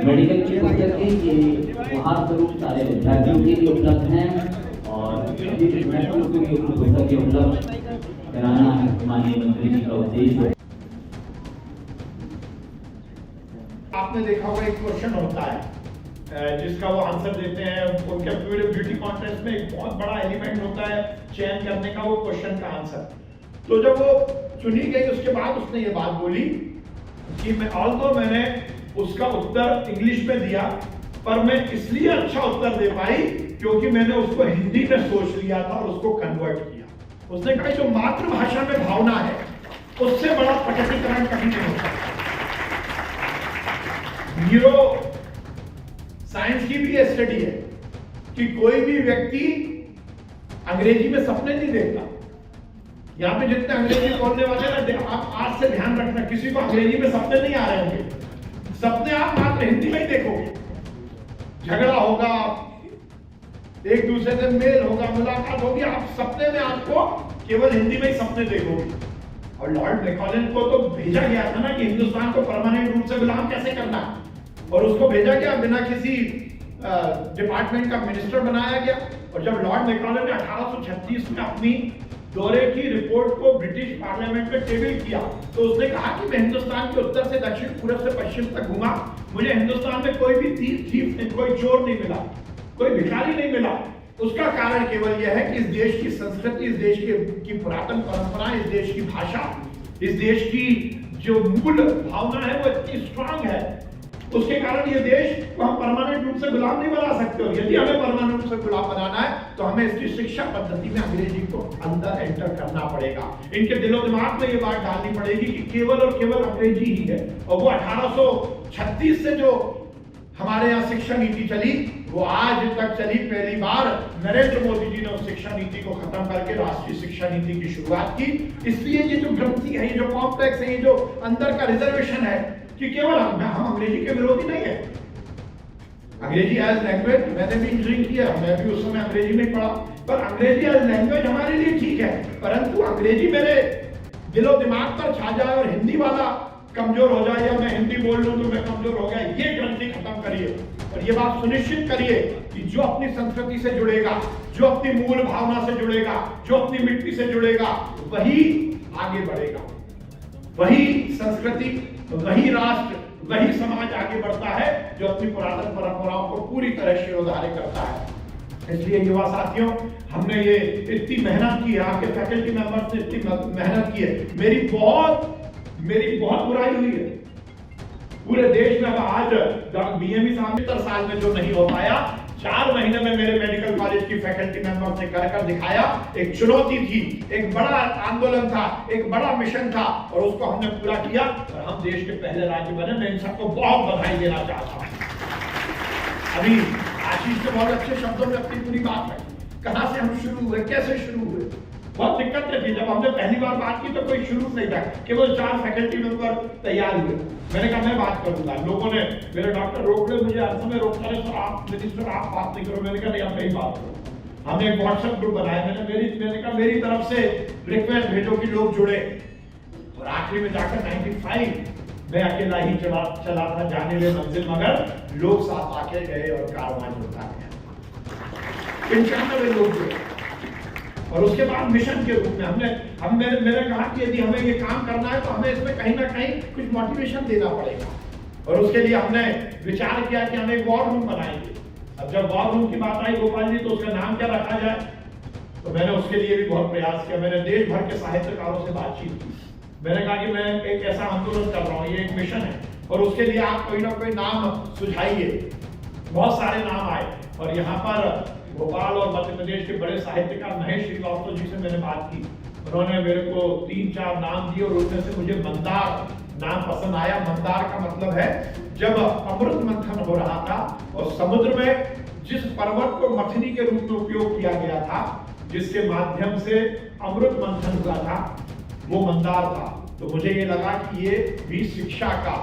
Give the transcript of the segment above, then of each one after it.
Medical के पुस्तक के ये वहाँ स्वरूप सारे विद्यार्थियों के लिए उपलब्ध हैं और विद्यार्थियों के लिए पुस्तकें उपलब्ध कराना माननीय मंत्री जी का उद्देश्य है। आपने देखा होगा एक क्वेश्चन होता है जिसका वो आंसर देते हैं, उनके पूरे ब्यूटी कॉन्टेस्ट में एक बहुत बड़ा एलिमेंट होता है चयन करने का, वो क्वेश्चन का आंसर। तो जब वो चुनी गई उसके बाद उसने ये बात बोली कि मैंने उसका उत्तर इंग्लिश में दिया, पर मैं इसलिए अच्छा उत्तर दे पाई क्योंकि मैंने उसको हिंदी में सोच लिया था और उसको कन्वर्ट किया। उसने कहा जो मातृभाषा में भावना है उससे बड़ा प्रकटीकरण कभी नहीं होता। न्यूरो साइंस की भी स्टडी है कि कोई भी व्यक्ति अंग्रेजी में सपने नहीं देखता। यहाँ पे जितने अंग्रेजी बोलने वाले ना, आप आज से ध्यान रखना, किसी को अंग्रेजी में सपने नहीं आ रहे होंगे। सपने आप मात्र हिंदी में ही देखोगे। झगड़ा होगा, एक दूसरे से मेल होगा, मुलाकात होगी, आप सपने में आपको केवल हिंदी में ही सपने देखोगे। और लॉर्ड मैकॉले को तो भेजा गया था ना कि हिंदुस्तान को परमानेंट रूप से गुलाम कैसे करना, और उसको भेजा गया बिना किसी डिपार्टमेंट का मिनिस्टर बनाया गया। और जब लॉर्ड मैकॉले ने 1836 में अपनी दौरे की रिपोर्ट को ब्रिटिश पार्लियामेंट में टेबल किया तो उसने कहा कि मैं हिंदुस्तान के उत्तर से दक्षिण, पूरब से पश्चिम तक घूमा, मुझे हिंदुस्तान में कोई भी थीफ नहीं, कोई चोर नहीं मिला, कोई भिखारी नहीं मिला। उसका कारण केवल यह है कि इस देश की संस्कृति, इस देश की पुरातन परंपरा, इस देश की भाषा, इस देश की जो मूल भावना है वो इतनी स्ट्रांग है। उसके कारण ये देश को हम परमानेंट रूप से गुलाम नहीं बना सकते। और यदि हमें परमानेंट रूप से गुलाम बनाना है तो हमें इसकी शिक्षा पद्धति में अंग्रेजी को अंदर एंटर करना पड़ेगा। इनके दिलो दिमाग में ये बात डालनी पड़ेगी कि केवल और केवल अंग्रेजी ही है। और वो 1836 से जो हमारे यहाँ शिक्षा नीति चली वो आज तक चली। पहली बार नरेंद्र मोदी जी ने उस शिक्षा नीति को खत्म करके राष्ट्रीय शिक्षा नीति की शुरुआत की। इसलिए ये जो ग्रंथि है, ये जो कॉम्प्लेक्स है, ये जो अंदर का रिजर्वेशन है कि केवल हम अंग्रेजी के विरोधी नहीं है। अंग्रेजी एज लैंग्वेज, मैंने भी इंजीनियरिंग किया, मैं भी उस समय अंग्रेजी में पढ़ा, पर अंग्रेजी एज लैंग्वेज हमारे लिए ठीक है, परंतु अंग्रेजी मेरे दिलो दिमाग पर छा जाए और हिंदी वाला कमजोर हो जाए, या मैं हिंदी बोल लूं तो मैं कमजोर हो गया, ये ग्रंथि खत्म करिए। और ये बात सुनिश्चित करिए कि जो अपनी संस्कृति से जुड़ेगा, जो अपनी मूल भावना से जुड़ेगा, जो अपनी मिट्टी से जुड़ेगा, वही आगे बढ़ेगा। वही संस्कृति, वही राष्ट्र, वही समाज आगे बढ़ता है जो अपनी पुरातन परंपराओं को पूरी तरह शिरोधार्य करता है। इसलिए युवा साथियों, हमने ये इतनी मेहनत की है, आपके फैकल्टी मेंबर्स ने इतनी मेहनत की है। मेरी बहुत बुराई हुई है पूरे देश में। अब आज बीएमई साहब 70 साल में जो नहीं हो पाया, 4 महीने में मेरे मेडिकल कॉलेज की फैकल्टी मेंबर्स ने कर दिखाया। एक चुनौती थी, एक बड़ा आंदोलन था, एक बड़ा मिशन था, और उसको हमने पूरा किया और हम देश के पहले राज्य बने। मैं इन सबको बहुत बधाई देना चाहता हूँ। अभी आशीष ने बहुत अच्छे शब्दों में अपनी पूरी बात रखी, कहां से हम शुरू हुए, कैसे शुरू हुए। बहुत दिक्कत थी, जब हमने पहली बार बात की तो कोई शुरू नहीं था, केवल 4 फैकल्टी मेंबर तैयार हुए। मैंने कहा मैं बात करूंगा, लोगों ने, मेरे डॉक्टर रोक ले, मुझे हर समय रोकता रहे, सर आप मिनिस्टर आप बात नहीं करो। मैंने कहा नहीं, आप नहीं बात करो। हमने एक व्हाट्सएप ग्रुप बनाया, मैंने कहा मेरी तरफ से रिक्वेस्ट भेजो कि लोग जुड़े। और आखिरी में जाकर 95 मैं अकेला ही चला था जाने में मंजिल, मगर लोग साथ आके गए और कारवां जुड़ता गया। 95 लोग जुड़े। और उसके बाद मिशन के रूप में मैंने कहा कि यदि हमें ये काम करना है तो हमें इसमें कहीं ना कहीं कुछ मोटिवेशन देना पड़ेगा। और उसके लिए हमने विचार किया कि हम एक वॉर रूम बनाएंगे। अब जब वॉर रूम की बात आई गोपाल जी, तो उसका नाम क्या रखा जाए, तो मैंने उसके लिए भी बहुत प्रयास किया। मैंने देश भर के साहित्यकारों से बातचीत की। मैंने कहा कि मैं एक ऐसा आंदोलन कर रहा हूँ, ये एक मिशन है, और उसके लिए आप कोई ना कोई नाम सुझाइए। बहुत सारे नाम आए, और यहाँ पर भोपाल और मध्य प्रदेश के बड़े साहित्यकार महेश श्रीवास्तव जी से मैंने बात की। उन्होंने मेरे को 3-4 नाम दिए और उनमें से मुझे मंदार नाम पसंद आया। मंदार का मतलब है जब अमृत मंथन हो रहा था और समुद्र में जिस पर्वत को मथनी के रूप में उपयोग किया गया था, जिसके माध्यम से अमृत मंथन हुआ था, वो मंदार था। तो मुझे ये लगा कि ये भी शिक्षा का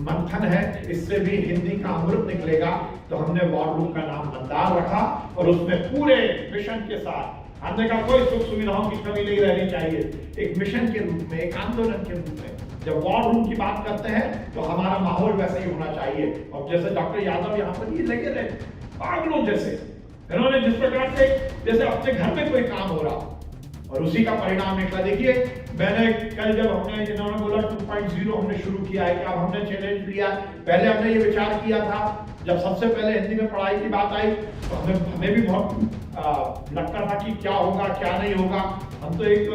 मंथन है, इससे भी हिंदी का अमृत निकलेगा। तो हमने वॉर रूम का नाम मंदार रखा और उसमें पूरे मिशन के साथ हमने कहा कोई सुख सुविधाओं की कमी नहीं रहनी चाहिए। एक मिशन के रूप में, एक आंदोलन के रूप में जब वॉर रूम की बात करते हैं तो हमारा माहौल वैसे ही होना चाहिए। और जैसे डॉक्टर यादव यहाँ पर ये लगे रहे पागलों जैसे, इन्होंने जिस प्रकार से जैसे अपने घर में कोई काम हो रहा और उसी का परिणाम निकला। देखिए मैंने कल जब हमने इन्होंने बोला 2.0 हमने शुरू किया है कि अब हमने चैलेंज लिया। पहले हमने ये विचार किया था जब सबसे पहले हिंदी में पढ़ाई की बात आई तो हमें भी बहुत लगता था कि क्या होगा क्या नहीं होगा। हम तो एक